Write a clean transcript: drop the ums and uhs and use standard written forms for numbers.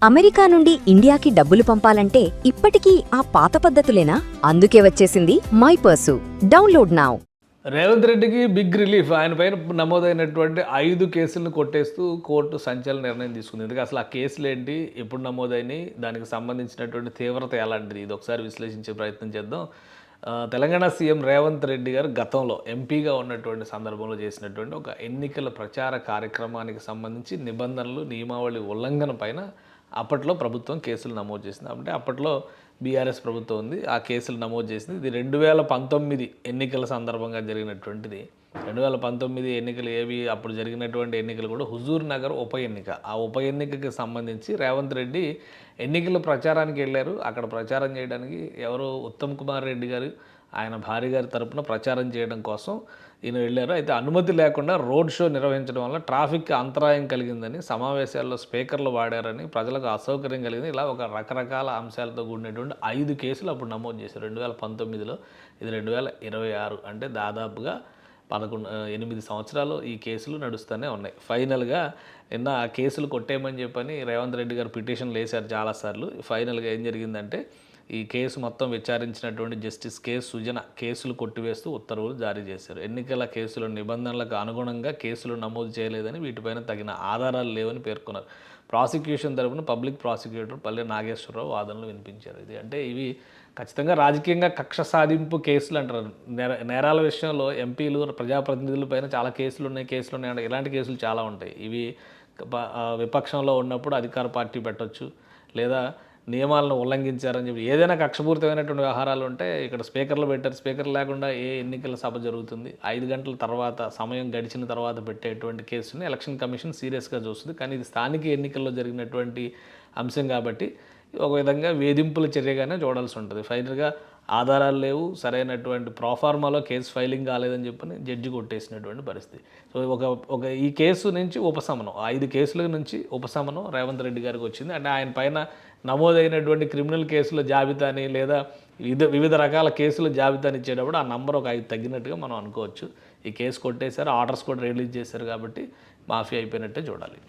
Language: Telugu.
అమెరికా నుండి ఇండియాకి డబ్బులు పంపాలంటే ఇప్పటికీ ఆ పాత పద్ధతులేనా? అందుకే వచ్చేసింది my purse. Download now. Revanth రెడ్డికి బిగ్ రిలీఫ్. ఆయన పైన నమోదైనటువంటి 5 కేసులను కొట్టేస్తూ కోర్టు సంచలన నిర్ణయం తీసుకుంది. ఎందుకంటే అసలు ఆ కేసులు ఏంటి, ఎప్పుడు నమోదైనవి, దానికి సంబంధించినటువంటి తీవ్రత ఎలాంటిది, ఇది ఒకసారి విశ్లేషించే ప్రయత్నం చేద్దాం. తెలంగాణ సీఎం రేవంత్ రెడ్డి గారు గతంలో ఎంపీగా ఉన్నటువంటి సందర్భంలో చేసినటువంటి ఒక ఎన్నికల ప్రచార కార్యక్రమానికి సంబంధించి నిబంధనలు, నియమావళి ఉల్లంఘన పైన అప్పట్లో ప్రభుత్వం కేసులు నమోదు చేసింది. అంటే అప్పట్లో బీఆర్ఎస్ ప్రభుత్వం ఉంది, ఆ కేసులు నమోదు చేసింది. ఇది 2019 ఎన్నికల సందర్భంగా జరిగినటువంటిది. 2019 ఎన్నికలు ఏవి, అప్పుడు జరిగినటువంటి ఎన్నికలు కూడా హుజూర్ నగర్ ఉప ఎన్నిక. ఆ ఉప ఎన్నికకి సంబంధించి రేవంత్ రెడ్డి ఎన్నికల ప్రచారానికి వెళ్ళారు. అక్కడ ప్రచారం చేయడానికి ఎవరు, ఉత్తమ్ కుమార్ రెడ్డి గారు ఆయన భార్య గారి తరపున ప్రచారం చేయడం కోసం ఈయన వెళ్ళారు. అయితే అనుమతి లేకుండా రోడ్ షో నిర్వహించడం వల్ల ట్రాఫిక్ అంతరాయం కలిగిందని, సమావేశాల్లో స్పీకర్లు వాడారని, ప్రజలకు అసౌకర్యం కలిగింది, ఇలా ఒక రకరకాల అంశాలతో కూడినటువంటి 5 కేసులు అప్పుడు నమోదు చేశారు 2019లో. ఇది 2026, అంటే దాదాపుగా 8 సంవత్సరాలు ఈ కేసులు నడుస్తూనే ఉన్నాయి. ఫైనల్గా నిన్న ఆ కేసులు కొట్టేయమని చెప్పని రేవంత్ రెడ్డి గారు పిటిషన్లు వేశారు చాలాసార్లు. ఫైనల్గా ఏం జరిగిందంటే, ఈ కేసు మొత్తం విచారించినటువంటి జస్టిస్ కె సుజన కేసులు కొట్టివేస్తూ ఉత్తర్వులు జారీ చేశారు. ఎన్నికల కేసుల నిబంధనలకు అనుగుణంగా కేసులు నమోదు చేయలేదని, వీటిపైన తగిన ఆధారాలు లేవని పేర్కొన్నారు. ప్రాసిక్యూషన్ తరపున పబ్లిక్ ప్రాసిక్యూటర్ పల్లె నాగేశ్వరరావు వాదనలు వినిపించారు. ఇవి ఖచ్చితంగా రాజకీయంగా కక్ష సాధింపు కేసులు అంటారు. నేరాల విషయంలో ఎంపీలు, ప్రజాప్రతినిధుల పైన చాలా కేసులు ఉన్నాయి, ఇలాంటి కేసులు చాలా ఉంటాయి. ఇవి విపక్షంలో ఉన్నప్పుడు అధికార పార్టీ పెట్టవచ్చు, లేదా నియమాలను ఉల్లంఘించారని చెప్పి ఏదైనా కక్షపూరితమైనటువంటి వ్యవహారాలు ఉంటే ఇక్కడ స్పీకర్లు పెట్టారు. స్పీకర్ లేకుండా ఏ ఎన్నికల సభ జరుగుతుంది? 5 గంటల తర్వాత, సమయం గడిచిన తర్వాత పెట్టేటువంటి కేసుని ఎలక్షన్ కమిషన్ సీరియస్గా చూస్తుంది. కానీ ఇది స్థానిక ఎన్నికల్లో జరిగినటువంటి అంశం కాబట్టి ఒక విధంగా వేధింపుల చర్యగానే చూడాల్సి ఉంటుంది. ఫైనల్గా ఆధారాలు లేవు, సరైనటువంటి ప్రోఫార్మాలో కేసు ఫైలింగ్ కాలేదని చెప్పని జడ్జి కొట్టేసినటువంటి పరిస్థితి. సో ఈ కేసు నుంచి ఉపశమనం, 5 కేసుల నుంచి ఉపశమనం రేవంత్ రెడ్డి గారికి వచ్చింది. అంటే ఆయన పైన నమోదైనటువంటి క్రిమినల్ కేసుల జాబితాని, లేదా వివిధ రకాల కేసుల జాబితాని ఇచ్చేటప్పుడు ఆ నంబర్ ఒక 5 తగ్గినట్టుగా మనం అనుకోవచ్చు. ఈ కేసు కొట్టేశారు, ఆర్డర్స్ కూడా రిలీజ్ చేశారు కాబట్టి మాఫీ అయిపోయినట్టే చూడాలి.